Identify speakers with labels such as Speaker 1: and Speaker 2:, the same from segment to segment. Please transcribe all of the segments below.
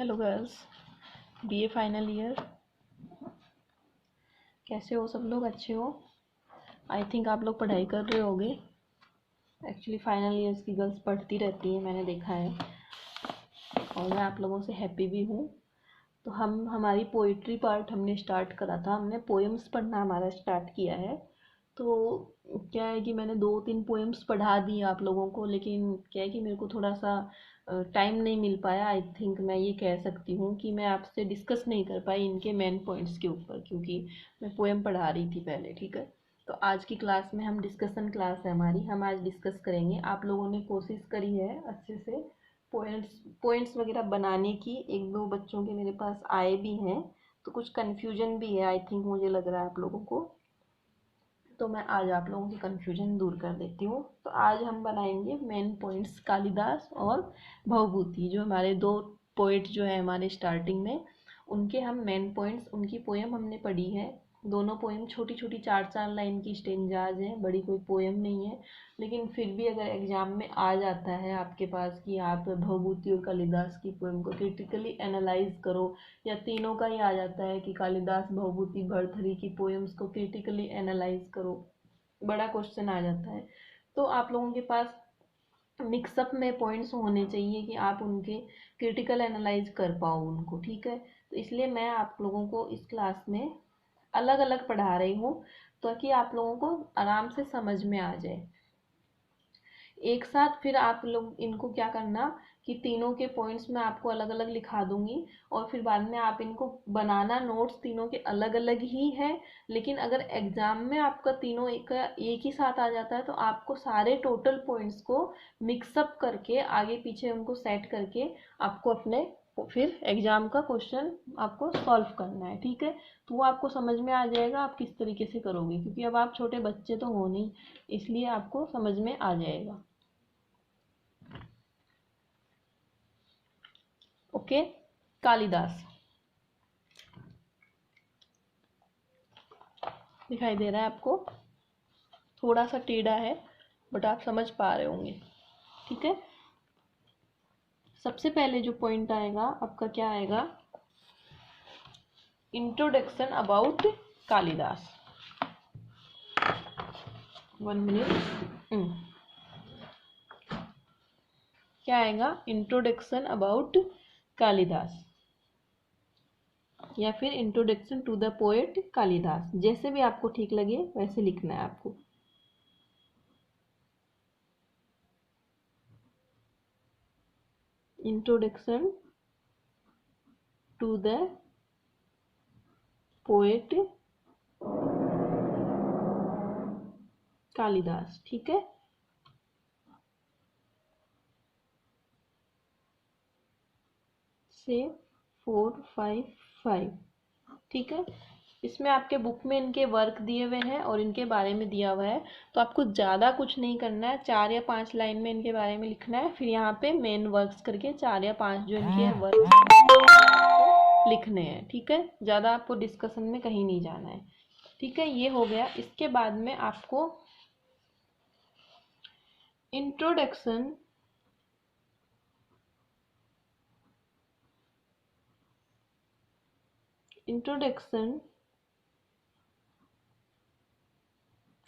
Speaker 1: Hello girls, BA final year. कैसे हो सब लोग? अच्छे हो? आई थिंक आप लोग पढ़ाई कर रहे होगे। एक्चुअली फाइनल ईयर्स की गर्ल्स पढ़ती रहती हैं, मैंने देखा है, और मैं आप लोगों से हैप्पी भी हूँ। तो हमारी पोइट्री पार्ट हमने स्टार्ट करा था, हमने पोएम्स पढ़ना हमारा स्टार्ट किया है। तो क्या है कि मैंने 2-3 पोएम्स पढ़ा दी आप लोगों को, लेकिन क्या है कि मेरे को थोड़ा सा टाइम नहीं मिल पाया। आई थिंक मैं ये कह सकती हूँ कि मैं आपसे डिस्कस नहीं कर पाई इनके मेन पॉइंट्स के ऊपर, क्योंकि मैं पोएम पढ़ा रही थी पहले। ठीक है, तो आज की क्लास में हम डिस्कशन क्लास है हमारी, हम आज डिस्कस करेंगे। आप लोगों ने कोशिश करी है अच्छे से पॉइंट्स वगैरह बनाने की। 1-2 बच्चों के मेरे पास आए भी हैं, तो कुछ कन्फ्यूजन भी है आई थिंक, मुझे लग रहा है आप लोगों को। तो मैं आज आप लोगों की कन्फ्यूजन दूर कर देती हूँ। तो आज हम बनाएंगे मेन पॉइंट्स कालिदास और भवभूति, जो हमारे 2 पोइट जो है हमारे स्टार्टिंग में, उनके हम मेन पॉइंट्स, उनकी पोएम हमने पढ़ी है। दोनों पोएम छोटी छोटी 4-4 लाइन की स्टेंजाज हैं, बड़ी कोई पोएम नहीं है। लेकिन फिर भी अगर एग्जाम में आ जाता है आपके पास कि आप भवभूति और कालिदास की पोएम को क्रिटिकली एनालाइज करो, या तीनों का ही आ जाता है कि कालिदास, भवभूति, भर्तृहरि की पोएम्स को क्रिटिकली एनालाइज करो, बड़ा क्वेश्चन आ जाता है, तो आप लोगों के पास मिक्सअप में पॉइंट्स होने चाहिए कि आप उनके क्रिटिकल एनालाइज कर पाओ उनको। ठीक है, तो इसलिए मैं आप लोगों को इस क्लास में अलग अलग पढ़ा रही हूँ, ताकि आप लोगों को आराम से समझ में आ जाए। एक साथ फिर आप लोग इनको क्या करना कि तीनों के पॉइंट्स मैं आपको अलग अलग लिखा दूंगी, और फिर बाद में आप इनको बनाना। नोट्स तीनों के अलग अलग ही है, लेकिन अगर एग्जाम में आपका तीनों एक ही साथ आ जाता है, तो आपको सारे टोटल पॉइंट्स को मिक्सअप करके आगे पीछे उनको सेट करके आपको अपने फिर एग्जाम का क्वेश्चन आपको सॉल्व करना है। ठीक है, तो वो आपको समझ में आ जाएगा आप किस तरीके से करोगे, क्योंकि अब आप छोटे बच्चे तो हो नहीं, इसलिए आपको समझ में आ जाएगा। ओके, कालिदास दिखाई दे रहा है आपको? थोड़ा सा टेढ़ा है, बट आप समझ पा रहे होंगे। ठीक है, सबसे पहले जो पॉइंट आएगा आपका क्या आएगा? Introduction about Kalidas. 1 मिनट। क्या आएगा? इंट्रोडक्शन अबाउट कालिदास, या फिर introduction to the poet Kalidas, जैसे भी आपको ठीक लगे वैसे लिखना है आपको। Introduction to the poet Kalidas. ठीक है, से 4, 5, 5। ठीक है, इसमें आपके बुक में इनके वर्क दिए हुए हैं और इनके बारे में दिया हुआ है, तो आपको ज़्यादा कुछ नहीं करना है। 4 या 5 लाइन में इनके बारे में लिखना है, फिर यहाँ पे मेन वर्क्स करके 4 या 5 जो इनके वर्क लिखने हैं। ठीक है, ज़्यादा आपको डिस्कशन में कहीं नहीं जाना है। ठीक है, ये हो गया। इसके बाद में आपको इंट्रोडक्शन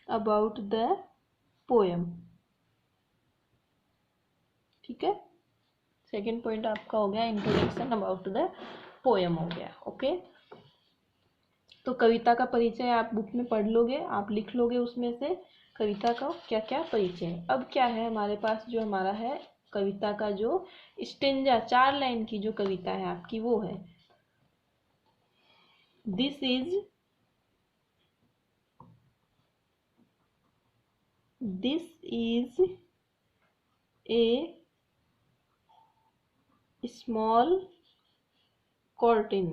Speaker 1: अबाउट द पोएम। ठीक है, सेकेंड पॉइंट आपका हो गया इंट्रोडक्शन अबाउट द पोएम हो गया। ओके, तो कविता का परिचय आप बुक में पढ़ लोगे, आप लिख लोगे उसमें से कविता का क्या क्या परिचय है। अब क्या है हमारे पास, जो हमारा है कविता का जो स्टेंजा, 4 लाइन की जो कविता है आपकी, वो है this is a small curtain.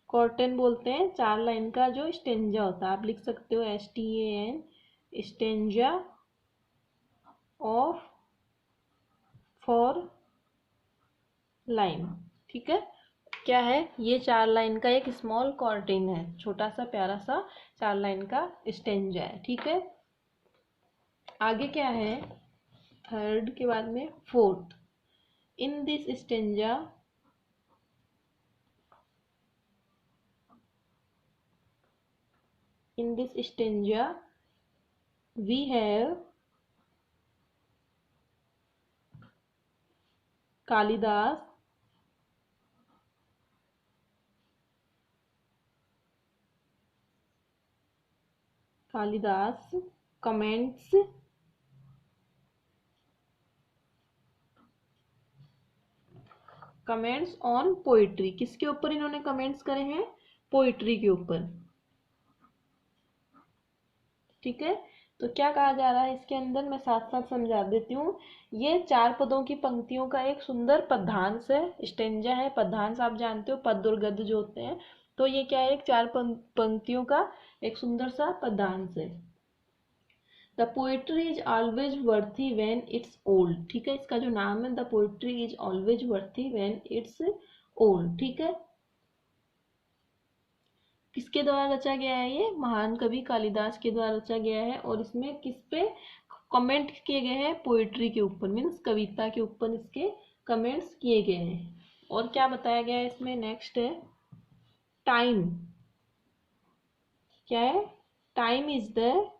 Speaker 1: Curtain बोलते हैं 4 लाइन का जो स्टेंजा होता है, आप लिख सकते हो STAN, स्टेंजा ऑफ 4 लाइन। ठीक है, क्या है ये? 4 लाइन का एक स्मॉल कर्टेन है, छोटा सा प्यारा सा 4 लाइन का स्टेंजा है। ठीक है, आगे क्या है? थर्ड के बाद में fourth. In this stanza we have Kalidas comments on poetry. किसके ऊपर इन्होंने कमेंट्स करे हैं? पोइट्री के ऊपर। ठीक है, तो क्या कहा जा रहा है इसके अंदर, मैं साथ साथ समझा देती हूँ। ये 4 पदों की पंक्तियों का एक सुंदर पद्यांश है। स्टेंजा है, पद्यांश आप जानते हो, पद और गद्य जो होते हैं। तो ये क्या है? एक 4 पंक्तियों का एक सुंदर सा पद्यांश है। The poetry is always worthy when it's old. ठीक है, इसका जो नाम है, the poetry is always worthy when it's old. ठीक है, किसके द्वारा रचा गया है? ये महान कवि कालिदास के द्वारा रचा गया है। और इसमें किस पे कमेंट किए गए हैं? पोएट्री के ऊपर, मीन्स कविता के ऊपर इसके कमेंट्स किए गए हैं। और क्या बताया गया है इसमें? नेक्स्ट है टाइम। क्या है? Time is the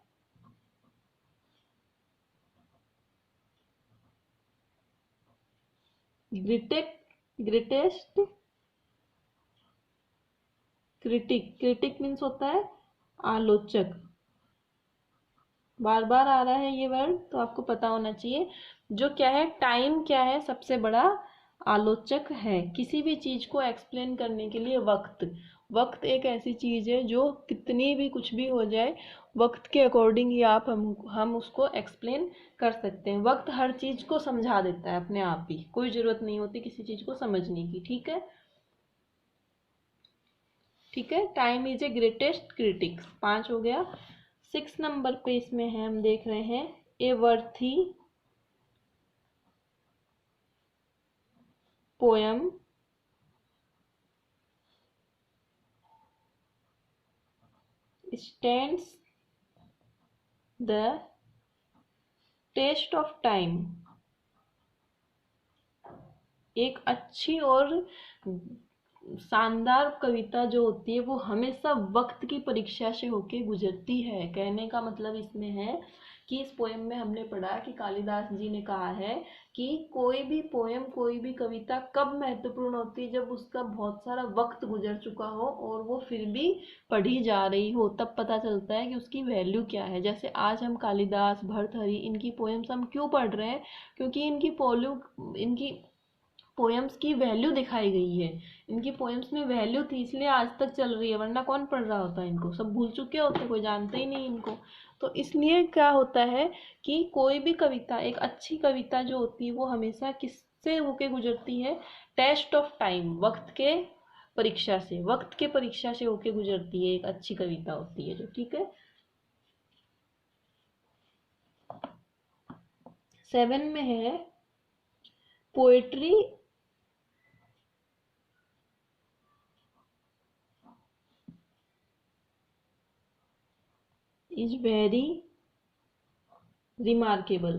Speaker 1: greatest critic means होता है आलोचक। बार बार आ रहा है ये वर्ड, तो आपको पता होना चाहिए। जो क्या है? टाइम क्या है? सबसे बड़ा आलोचक है। किसी भी चीज को एक्सप्लेन करने के लिए वक्त एक ऐसी चीज है जो कितनी भी कुछ भी हो जाए, वक्त के अकॉर्डिंग ही हम उसको एक्सप्लेन कर सकते हैं। वक्त हर चीज को समझा देता है अपने आप ही, कोई जरूरत नहीं होती किसी चीज को समझने की। ठीक है, ठीक है, time is a greatest critic. 5 हो गया। 6 नंबर पे इसमें है, हम देख रहे हैं a worthy poem stands the test of time. एक अच्छी और शानदार कविता जो होती है वो हमेशा वक्त की परीक्षा से होके गुजरती है। कहने का मतलब इसमें है कि इस पोएम में हमने पढ़ा कि कालिदास जी ने कहा है कि कोई भी पोएम, कोई भी कविता कब महत्वपूर्ण होती है? जब उसका बहुत सारा वक्त गुजर चुका हो और वो फिर भी पढ़ी जा रही हो, तब पता चलता है कि उसकी वैल्यू क्या है। जैसे आज हम कालिदास, भर्तृहरि, इनकी पोएम्स हम क्यों पढ़ रहे हैं? क्योंकि इनकी पोएम्स की वैल्यू दिखाई गई है। इनकी पोएम्स में वैल्यू थी, इसलिए आज तक चल रही है, वरना कौन पढ़ रहा होता? इनको सब भूल चुके होते, कोई जानते ही नहीं इनको। तो इसलिए क्या होता है कि कोई भी कविता, एक अच्छी कविता जो होती है वो हमेशा किससे होके गुजरती है? टेस्ट ऑफ टाइम, वक्त के परीक्षा से होके गुजरती है। एक अच्छी कविता होती है जो। ठीक है, 7 में है poetry is very remarkable.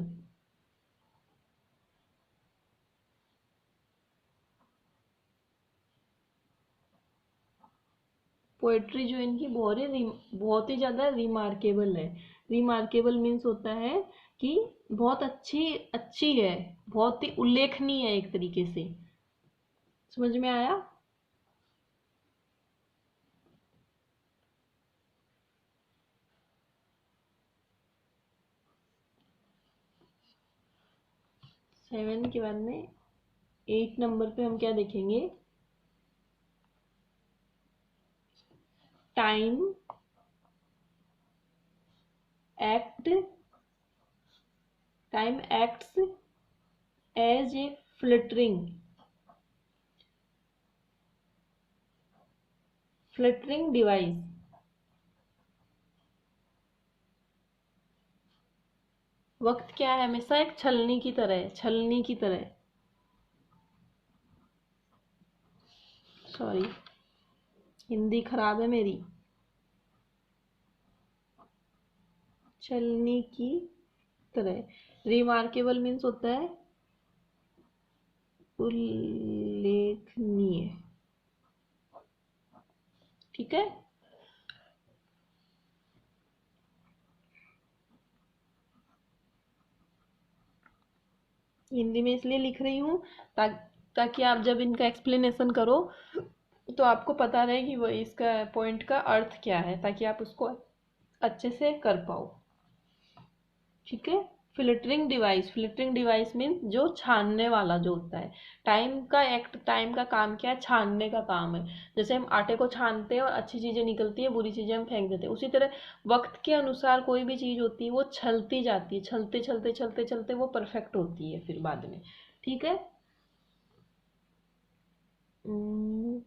Speaker 1: Poetry जो इनकी बहुत ही ज़्यादा रिमार्केबल है। रिमार्केबल मीन्स होता है कि बहुत अच्छी है, बहुत ही उल्लेखनीय है एक तरीके से। समझ में आया? सेवन के बाद में 8 नंबर पे हम क्या देखेंगे? Time act time acts as a fluttering device. वक्त क्या है? हमेशा एक छलनी की तरह, सॉरी हिंदी खराब है मेरी। छलनी की तरह रिमार्केबल मीन्स होता है उल्लेखनीय, ठीक है। हिंदी में इसलिए लिख रही हूँ ताकि आप जब इनका एक्सप्लेनेशन करो तो आपको पता रहे कि वो इसका पॉइंट का अर्थ क्या है, ताकि आप उसको अच्छे से कर पाओ, ठीक है। फिल्टरिंग डिवाइस मीन्स जो छानने वाला जो होता है। टाइम का काम क्या है? छानने का काम है। जैसे हम आटे को छानते हैं और अच्छी चीजें निकलती है, बुरी चीजें हम फेंक देते हैं, उसी तरह वक्त के अनुसार कोई भी चीज होती है वो छलती जाती है, छलते छलते छलते छलते वो परफेक्ट होती है फिर बाद में, ठीक है। हम्म,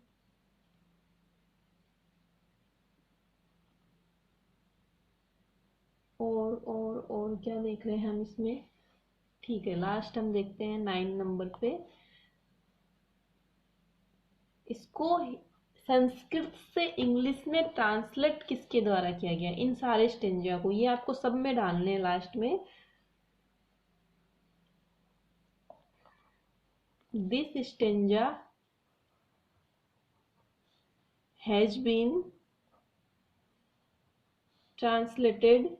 Speaker 1: और क्या देख रहे हैं हम इसमें? ठीक है, लास्ट हम देखते हैं 9 नंबर पे। इसको संस्कृत से इंग्लिश में ट्रांसलेट किसके द्वारा किया गया? इन सारे स्टेंजा को, ये आपको सब में डालने हैं लास्ट में। This stanza has been translated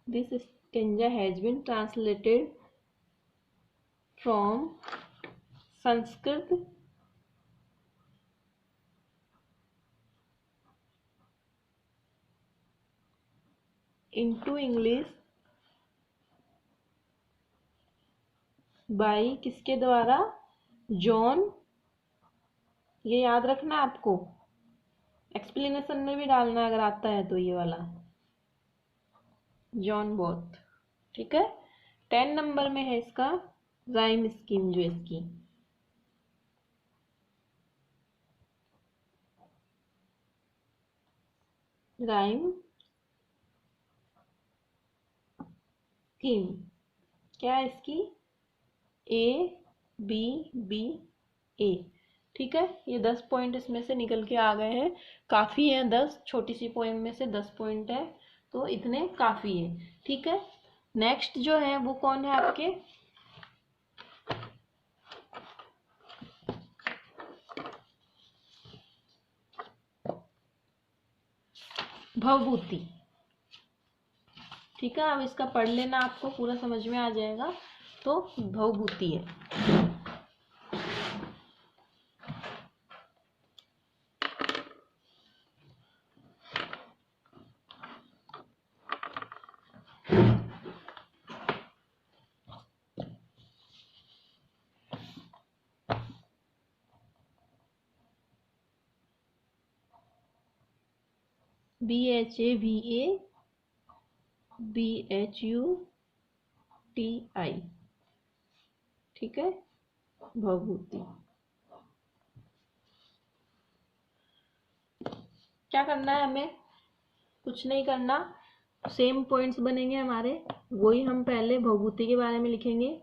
Speaker 1: this stanza has been translated from Sanskrit into English by किसके द्वारा? जॉन, ये याद रखना आपको, एक्सप्लेनेशन में भी डालना अगर आता है तो, ये वाला जॉन बोथ, ठीक है। 10 नंबर में है इसका राइम स्कीम, जो इसकी राइम स्कीम क्या है इसकी? ए बी बी ए, ठीक है। ये 10 पॉइंट इसमें से निकल के आ गए हैं, काफी है 10, छोटी सी पोएम में से 10 पॉइंट है तो इतने काफी है, ठीक है। नेक्स्ट जो है वो कौन है आपके? भवभूति, ठीक है। अब इसका पढ़ लेना, आपको पूरा समझ में आ जाएगा। तो भवभूति है। BHAVABHUTI, ठीक है, भवभूति। क्या करना है हमें? कुछ नहीं करना, सेम पॉइंट्स बनेंगे हमारे, वही हम पहले भवभूति के बारे में लिखेंगे।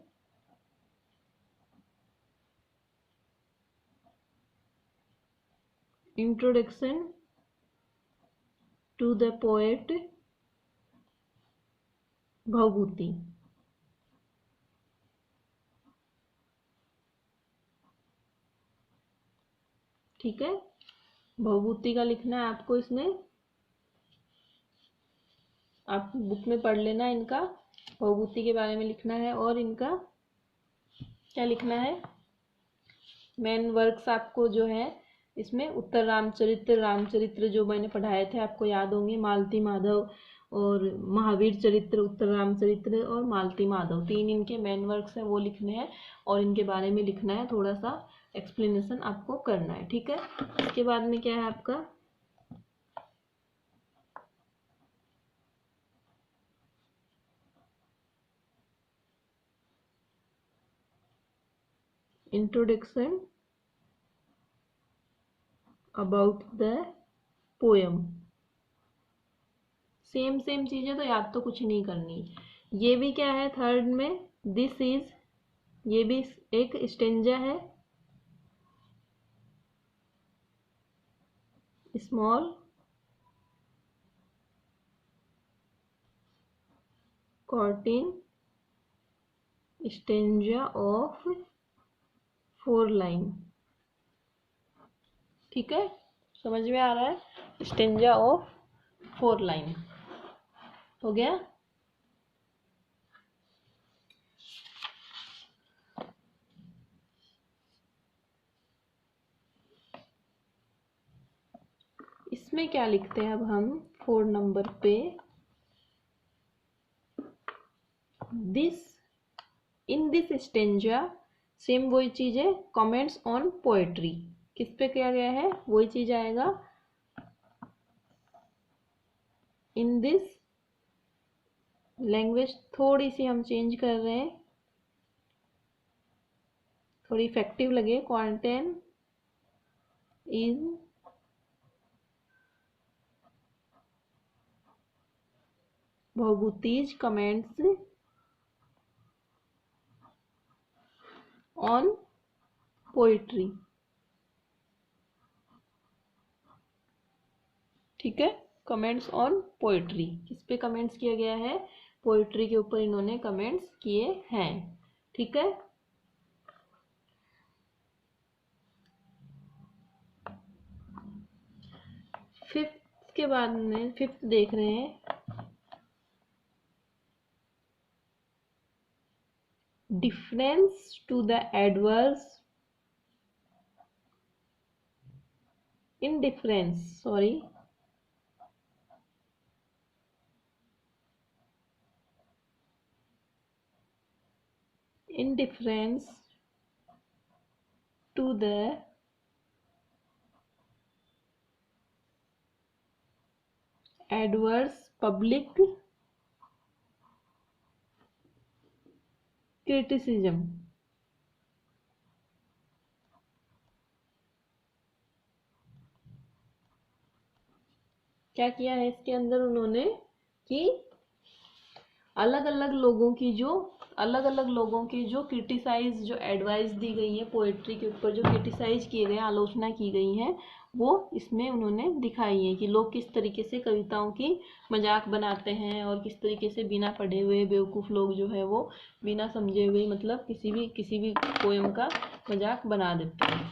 Speaker 1: Introduction to the poet Bhavabhuti, ठीक है। भवभूति का लिखना है आपको इसमें, आप बुक में पढ़ लेना इनका, भवभूति के बारे में लिखना है। और इनका क्या लिखना है? मेन वर्क्स आपको जो है इसमें उत्तर रामचरित्र जो मैंने पढ़ाए थे आपको याद होंगे, मालती माधव और महावीर चरित्र, उत्तर रामचरित्र और मालती माधव, 3 इनके मेन वर्क्स हैं, वो लिखने हैं और इनके बारे में लिखना है, थोड़ा सा एक्सप्लेनेशन आपको करना है, ठीक है। इसके बाद में क्या है आपका? Introduction about the poem. Same चीजें तो याद तो कुछ नहीं करनी। ये भी क्या है थर्ड में? दिस इज, ये भी एक स्टेंजा है, स्मॉल 14 स्टेंजा ऑफ 4 लाइन। ठीक है, समझ में आ रहा है? स्टेंजा ऑफ 4 लाइन हो गया। इसमें क्या लिखते हैं अब हम 4 नंबर पे, this in this stanza, same वही चीज है, कमेंट्स ऑन पोएट्री। किस पे किया गया है? वही चीज आएगा, इन दिस, लैंग्वेज थोड़ी सी हम चेंज कर रहे हैं, थोड़ी इफेक्टिव लगे। क्वांटेन इज भभूतिज कमेंट्स ऑन पोइट्री। ठीक है, कमेंट्स ऑन पोइट्री, किस पे कमेंट्स किया गया है? पोइट्री के ऊपर इन्होंने कमेंट्स किए हैं। ठीक है, फिफ्थ के बाद में फिफ्थ देख रहे हैं, difference to the adverse indifference, sorry, indifference to the adverse public criticism। क्या किया है इसके अंदर उन्होंने कि अलग अलग लोगों की जो क्रिटिसाइज, जो एडवाइस दी गई है पोएट्री के ऊपर, जो क्रिटिसाइज किए गए, आलोचना की गई है, वो इसमें उन्होंने दिखाई है कि लोग किस तरीके से कविताओं की मजाक बनाते हैं और किस तरीके से बिना पढ़े हुए बेवकूफ़ लोग जो है वो बिना समझे हुए मतलब किसी भी पोएम का मजाक बना देते हैं।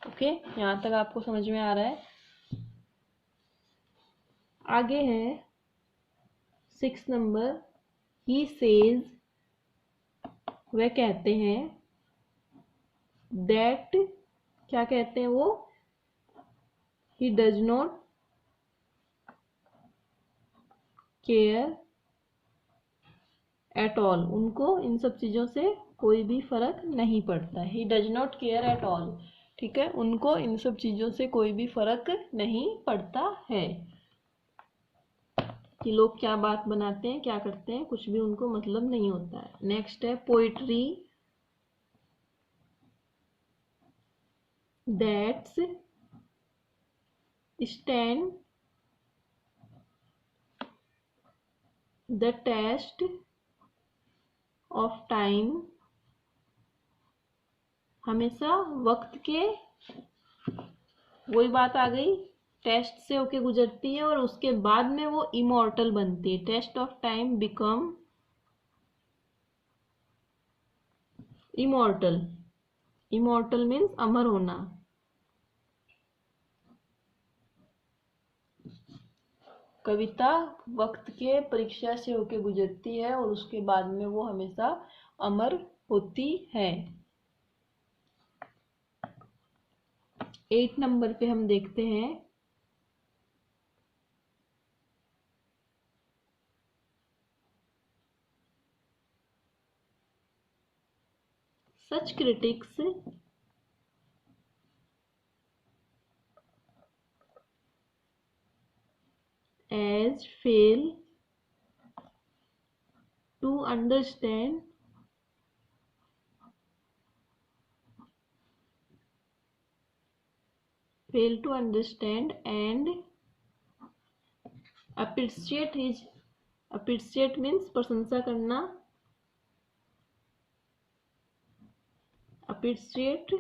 Speaker 1: ओके, यहाँ तक आपको समझ में आ रहा है? आगे है 6 नंबर, ही सेज, वह कहते हैं, दैट, क्या कहते हैं वो? He does not care at all, उनको इन सब चीज़ों से कोई भी फर्क नहीं पड़ता। He does not care at all. ठीक है, उनको इन सब चीज़ों से कोई भी फर्क नहीं पड़ता है कि लोग क्या बात बनाते हैं, क्या करते हैं, कुछ भी उनको मतलब नहीं होता है। नेक्स्ट है poetry that's stand the test of time, हमेशा वक्त के, वही बात आ गई, टेस्ट से होके गुजरती है और उसके बाद में वो इमॉर्टल बनती है। Test of time become immortal. Immortal means अमर होना। कविता वक्त के परीक्षा से होके गुजरती है और उसके बाद में वो हमेशा अमर होती है। 8 नंबर पे हम देखते हैं, सच critics as fail to understand and appreciate means प्रशंसा करना, appreciate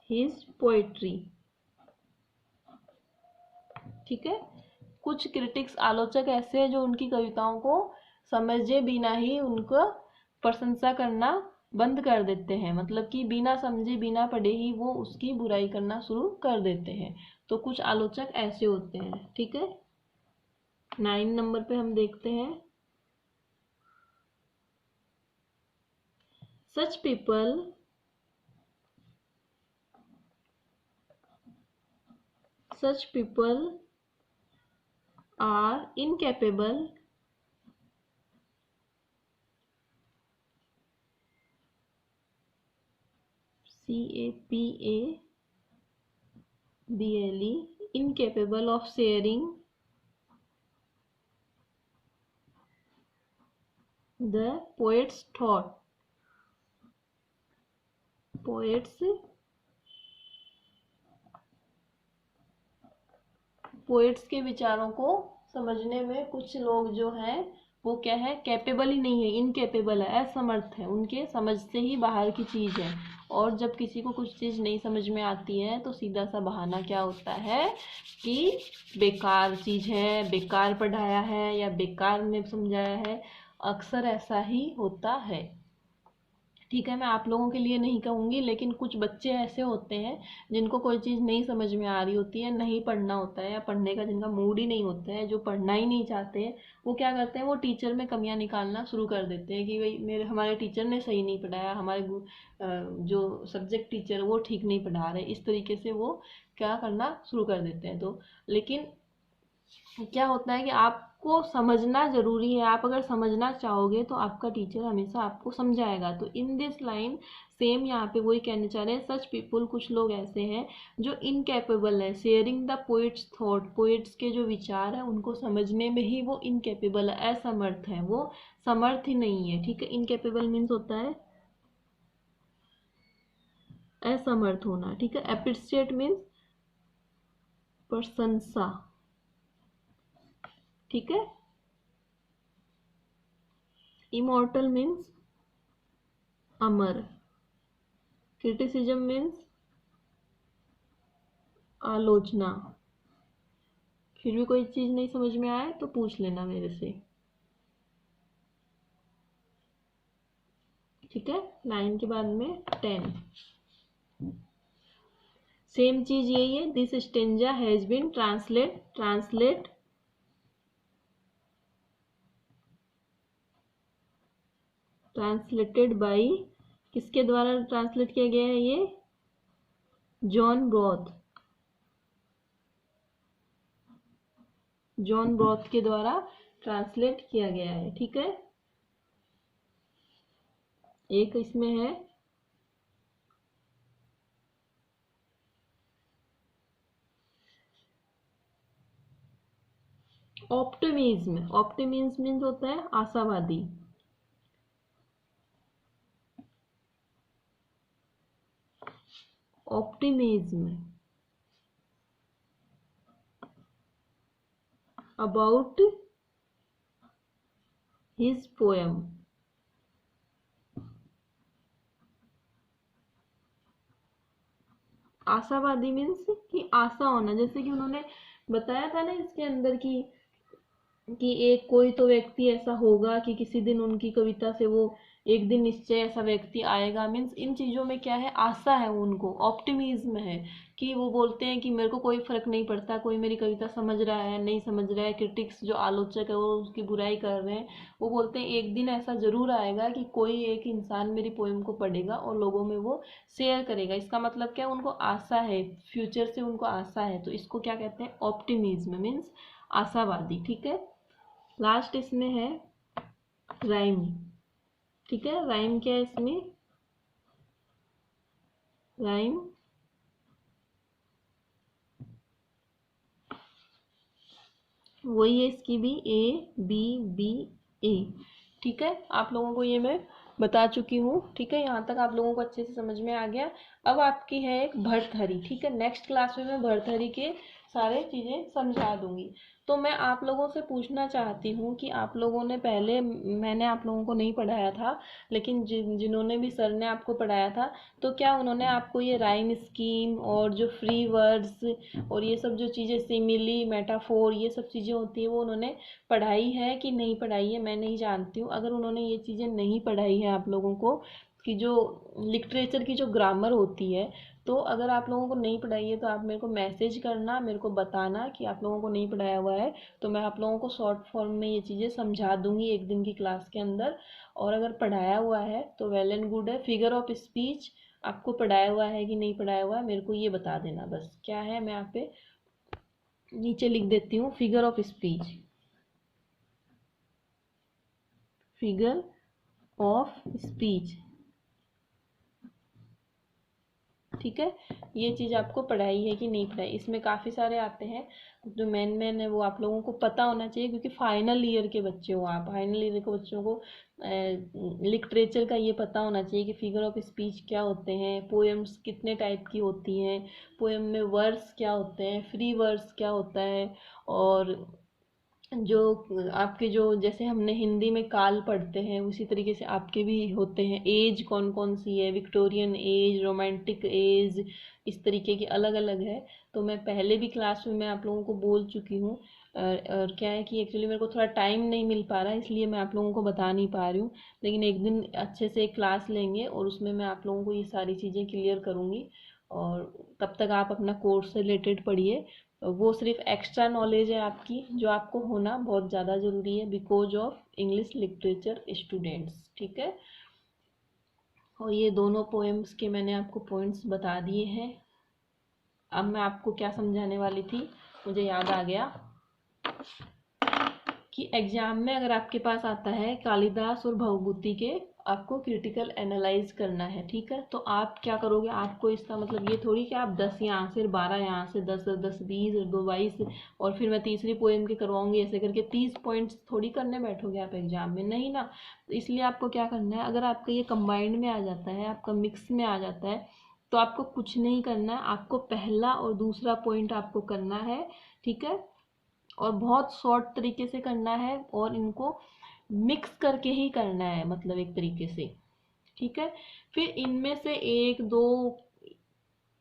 Speaker 1: his poetry। ठीक है, कुछ क्रिटिक्स आलोचक ऐसे हैं जो उनकी कविताओं को समझे बिना ही उनको प्रशंसा करना बंद कर देते हैं, मतलब कि बिना समझे बिना पढ़े ही वो उसकी बुराई करना शुरू कर देते हैं। तो कुछ आलोचक ऐसे होते हैं। ठीक है, 9 नंबर पे हम देखते हैं, such people are incapable CAPABLE incapable of sharing the poet's thought, poet's के विचारों को समझने में कुछ लोग जो हैं वो क्या है, कैपेबल ही नहीं है, इनकेपेबल है, असमर्थ है, उनके समझ से ही बाहर की चीज है। और जब किसी को कुछ चीज नहीं समझ में आती है तो सीधा सा बहाना क्या होता है कि बेकार चीज है, बेकार पढ़ाया है या बेकार ने समझाया है, अक्सर ऐसा ही होता है। ठीक है, मैं आप लोगों के लिए नहीं कहूँगी, लेकिन कुछ बच्चे ऐसे होते हैं जिनको कोई चीज़ नहीं समझ में आ रही होती है, नहीं पढ़ना होता है या पढ़ने का जिनका मूड ही नहीं होता है, जो पढ़ना ही नहीं चाहते हैं, वो क्या करते हैं, वो टीचर में कमियां निकालना शुरू कर देते हैं कि भाई हमारे टीचर ने सही नहीं पढ़ाया, हमारे जो सब्जेक्ट टीचर वो ठीक नहीं पढ़ा रहे, इस तरीके से वो क्या करना शुरू कर देते हैं। तो लेकिन क्या होता है कि आपको समझना जरूरी है, आप अगर समझना चाहोगे तो आपका टीचर हमेशा आपको समझाएगा। तो इन दिस लाइन सेम यहाँ पे वही कहने चाह रहे हैं, सच पीपुल, कुछ लोग ऐसे हैं जो इनकेपेबल है sharing the poets thought, poets के जो विचार है उनको समझने में ही वो इनकेपेबल है, असमर्थ है, वो समर्थ ही नहीं है। ठीक है, इनकेपेबल मीन्स होता है असमर्थ होना। ठीक है, एप्रिशिएट मीन्स प्रशंसा। ठीक है, इमॉर्टल मीन्स अमर, क्रिटिसिज्म मीन्स आलोचना। फिर भी कोई चीज नहीं समझ में आए तो पूछ लेना मेरे से। ठीक है, 9 के बाद में 10 सेम चीज यही है, this stanza has been translated by, किसके द्वारा ट्रांसलेट किया गया है ये, जॉन ब्रॉथ के द्वारा ट्रांसलेट किया गया है। ठीक है, एक इसमें है ऑप्टिमिज्म, ऑप्टिमिज्म मीन्स होता है आशावादी। ऑप्टिमिज्म अबाउट हिज पोएम, आशावादी मीन्स कि आशा होना, जैसे कि उन्होंने बताया था ना इसके अंदर कि एक कोई तो व्यक्ति ऐसा होगा कि किसी दिन उनकी कविता से वो एक दिन निश्चय ऐसा व्यक्ति आएगा। मीन्स इन चीजों में क्या है, आशा है, उनको ऑप्टिमिज्म है कि वो बोलते हैं कि मेरे को कोई फर्क नहीं पड़ता, कोई मेरी कविता समझ रहा है नहीं समझ रहा है, क्रिटिक्स जो आलोचक है वो उसकी बुराई कर रहे हैं, वो बोलते हैं एक दिन ऐसा जरूर आएगा कि कोई एक इंसान मेरी पोएम को पढ़ेगा और लोगों में वो शेयर करेगा। इसका मतलब क्या, उनको आशा है, फ्यूचर से उनको आशा है, तो इसको क्या कहते हैं, ऑप्टिमिज्म मीन्स आशावादी। ठीक है, लास्ट इसमें है राइम। ठीक है, राइम क्या है इसमें, राइम वही है इसकी भी, ABBA। ठीक है, आप लोगों को ये मैं बता चुकी हूँ। ठीक है, यहाँ तक आप लोगों को अच्छे से समझ में आ गया। अब आपकी है एक भर्तहरी। ठीक है, नेक्स्ट क्लास में मैं भर्तहरी के सारे चीज़ें समझा दूंगी। तो मैं आप लोगों से पूछना चाहती हूँ कि आप लोगों ने पहले, मैंने आप लोगों को नहीं पढ़ाया था, लेकिन जिन्होंने भी सर ने आपको पढ़ाया था, तो क्या उन्होंने आपको ये राइम स्कीम और जो फ्री वर्ड्स और ये सब जो चीज़ें, सिमिली, मेटाफोर, ये सब चीज़ें होती हैं, वो उन्होंने पढ़ाई है कि नहीं पढ़ाई है, मैं नहीं जानती हूँ। अगर उन्होंने ये चीज़ें नहीं पढ़ाई है आप लोगों को, कि जो लिटरेचर की जो ग्रामर होती है, तो अगर आप लोगों को नहीं पढ़ाई है तो आप मेरे को मैसेज करना, मेरे को बताना कि आप लोगों को नहीं पढ़ाया हुआ है, तो मैं आप लोगों को शॉर्ट फॉर्म में ये चीज़ें समझा दूंगी एक दिन की क्लास के अंदर। और अगर पढ़ाया हुआ है तो वेल एंड गुड है। फिगर ऑफ स्पीच आपको पढ़ाया हुआ है कि नहीं पढ़ाया हुआ है, मेरे को ये बता देना बस। क्या है, मैं यहाँ पे नीचे लिख देती हूँ, figure of speech, figure of speech, ठीक है। ये चीज़ आपको पढ़ाई है कि नहीं पढ़ाई, इसमें काफ़ी सारे आते हैं, जो मेन है वो आप लोगों को पता होना चाहिए, क्योंकि फाइनल ईयर के बच्चे हो आप, फाइनल ईयर के बच्चों को लिटरेचर का ये पता होना चाहिए कि फिगर ऑफ स्पीच क्या होते हैं, पोएम्स कितने टाइप की होती हैं, पोएम में वर्स क्या होते हैं, फ्री वर्स क्या होता है, और जो आपके जो, जैसे हमने हिंदी में काल पढ़ते हैं उसी तरीके से आपके भी होते हैं, एज कौन कौन सी है, विक्टोरियन एज, रोमांटिक एज, इस तरीके की अलग अलग है। तो मैं पहले भी क्लास में मैं आप लोगों को बोल चुकी हूँ। और क्या है कि एक्चुअली मेरे को थोड़ा टाइम नहीं मिल पा रहा है, इसलिए मैं आप लोगों को बता नहीं पा रही हूँ। लेकिन एक दिन अच्छे से एक क्लास लेंगे और उसमें मैं आप लोगों को ये सारी चीज़ें क्लियर करूँगी। और तब तक आप अपना कोर्स से रिलेटेड पढ़िए। वो सिर्फ एक्स्ट्रा नॉलेज है आपकी, जो आपको होना बहुत ज़्यादा ज़रूरी है, because of English literature students, ठीक है। और ये दोनों पोएम्स के मैंने आपको पॉइंट्स बता दिए हैं। अब मैं आपको क्या समझाने वाली थी, मुझे याद आ गया कि एग्जाम में अगर आपके पास आता है कालिदास और भवभूति के, आपको क्रिटिकल एनालाइज करना है, ठीक है। तो आप क्या करोगे, आपको इसका मतलब ये थोड़ी कि आप 10 यहाँ से, 12 यहाँ से, 10 10 20 और 2 22 और फिर मैं तीसरी पोएम की करवाऊंगी, ऐसे करके 30 पॉइंट्स थोड़ी करने बैठोगे आप एग्जाम में, नहीं ना। तो इसलिए आपको क्या करना है, अगर आपका ये कंबाइंड में आ जाता है, आपका मिक्स में आ जाता है, तो आपको कुछ नहीं करना है, आपको पहला और दूसरा पॉइंट आपको करना है, ठीक है। और बहुत शॉर्ट तरीके से करना है, और इनको मिक्स करके ही करना है, मतलब एक तरीके से, ठीक है। फिर इनमें से एक दो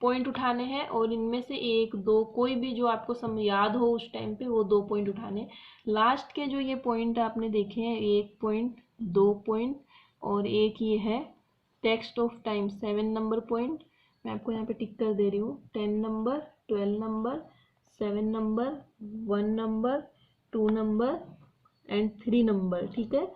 Speaker 1: पॉइंट उठाने हैं, और इनमें से एक दो कोई भी जो आपको याद हो उस टाइम पे, वो 2 पॉइंट उठाने। लास्ट के जो ये पॉइंट आपने देखे हैं, 1 पॉइंट, 2 पॉइंट, और एक ये है text of time, 7 number point, मैं आपको यहाँ पे टिक कर दे रही हूँ। 10 number, 12 number, 7 number, 1 number, 2 number and 3 number, ठीक है।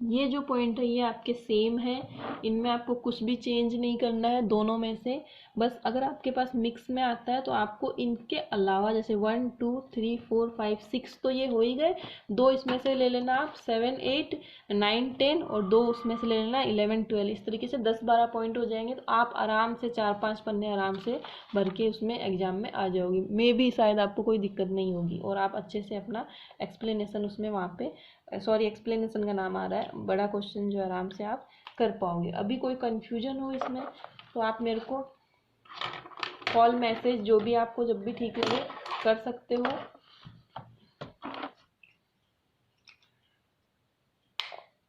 Speaker 1: ये जो पॉइंट है ये आपके सेम है, इनमें आपको कुछ भी चेंज नहीं करना है दोनों में से। बस अगर आपके पास मिक्स में आता है तो आपको इनके अलावा, जैसे 1 2 3 4 5 6 तो ये हो ही गए, दो इसमें से ले लेना आप, 7 8 9 10, और दो उसमें से ले लेना 11 12, इस तरीके से 10 12 पॉइंट हो जाएंगे। तो आप आराम से 4 5 पन्ने आराम से भर के उसमें एग्जाम में आ जाओगे, मे भी शायद आपको कोई दिक्कत नहीं होगी, और आप अच्छे से अपना एक्सप्लेनेशन उसमें वहाँ पे, सॉरी एक्सप्लेनेशन का नाम आ रहा है, बड़ा क्वेश्चन जो आराम से आप कर पाओगे। अभी कोई कंफ्यूजन हो इसमें तो आप मेरे को कॉल, मैसेज, जो भी आपको जब भी ठीक लगे कर सकते हो।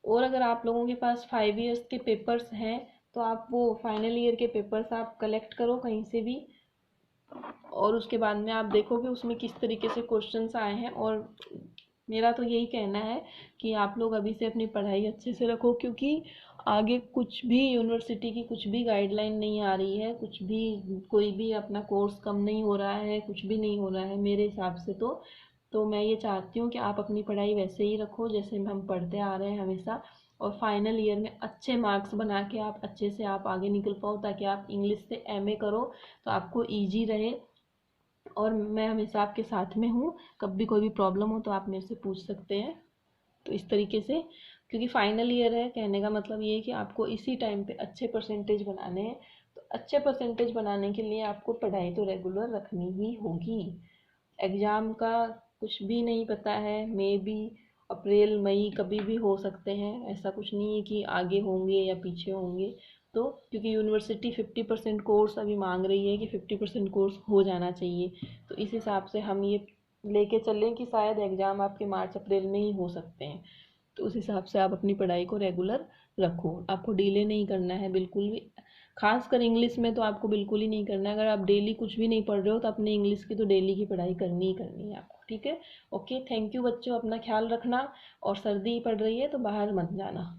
Speaker 1: और अगर आप लोगों के पास 5 ईयर्स के पेपर्स हैं तो आप वो फाइनल ईयर के पेपर्स आप कलेक्ट करो कहीं से भी, और उसके बाद में आप देखोगे उसमें किस तरीके से क्वेश्चंस आए हैं। और मेरा तो यही कहना है कि आप लोग अभी से अपनी पढ़ाई अच्छे से रखो, क्योंकि आगे कुछ भी यूनिवर्सिटी की कुछ भी गाइडलाइन नहीं आ रही है, कुछ भी कोई भी अपना कोर्स कम नहीं हो रहा है, कुछ भी नहीं हो रहा है मेरे हिसाब से। तो मैं ये चाहती हूँ कि आप अपनी पढ़ाई वैसे ही रखो जैसे हम पढ़ते आ रहे हैं हमेशा, और फाइनल ईयर में अच्छे मार्क्स बना के आप अच्छे से आप आगे निकल पाओ, ताकि आप इंग्लिश से एमए करो तो आपको ईजी रहे। और मैं हमेशा आपके साथ में हूँ, कब भी कोई भी प्रॉब्लम हो तो आप मेरे से पूछ सकते हैं। तो इस तरीके से, क्योंकि फाइनल ईयर है, कहने का मतलब ये है कि आपको इसी टाइम पे अच्छे परसेंटेज बनाने हैं। तो अच्छे परसेंटेज बनाने के लिए आपको पढ़ाई तो रेगुलर रखनी ही होगी। एग्ज़ाम का कुछ भी नहीं पता है, मे बी अप्रैल मई कभी भी हो सकते हैं, ऐसा कुछ नहीं है कि आगे होंगे या पीछे होंगे, तो क्योंकि यूनिवर्सिटी 50% कोर्स अभी मांग रही है कि 50% कोर्स हो जाना चाहिए, तो इस हिसाब से हम ये लेके चलें कि शायद एग्ज़ाम आपके मार्च अप्रैल में ही हो सकते हैं। तो उस हिसाब से आप अपनी पढ़ाई को रेगुलर रखो, आपको डिले नहीं करना है बिल्कुल भी। खासकर इंग्लिश में तो आपको बिल्कुल ही नहीं करना है। अगर आप डेली कुछ भी नहीं पढ़ रहे हो तो अपने इंग्लिश की तो डेली की पढ़ाई करनी ही करनी है आपको, ठीक है। ओके, थैंक यू बच्चों, अपना ख्याल रखना। और सर्दी पड़ रही है तो बाहर मत जाना।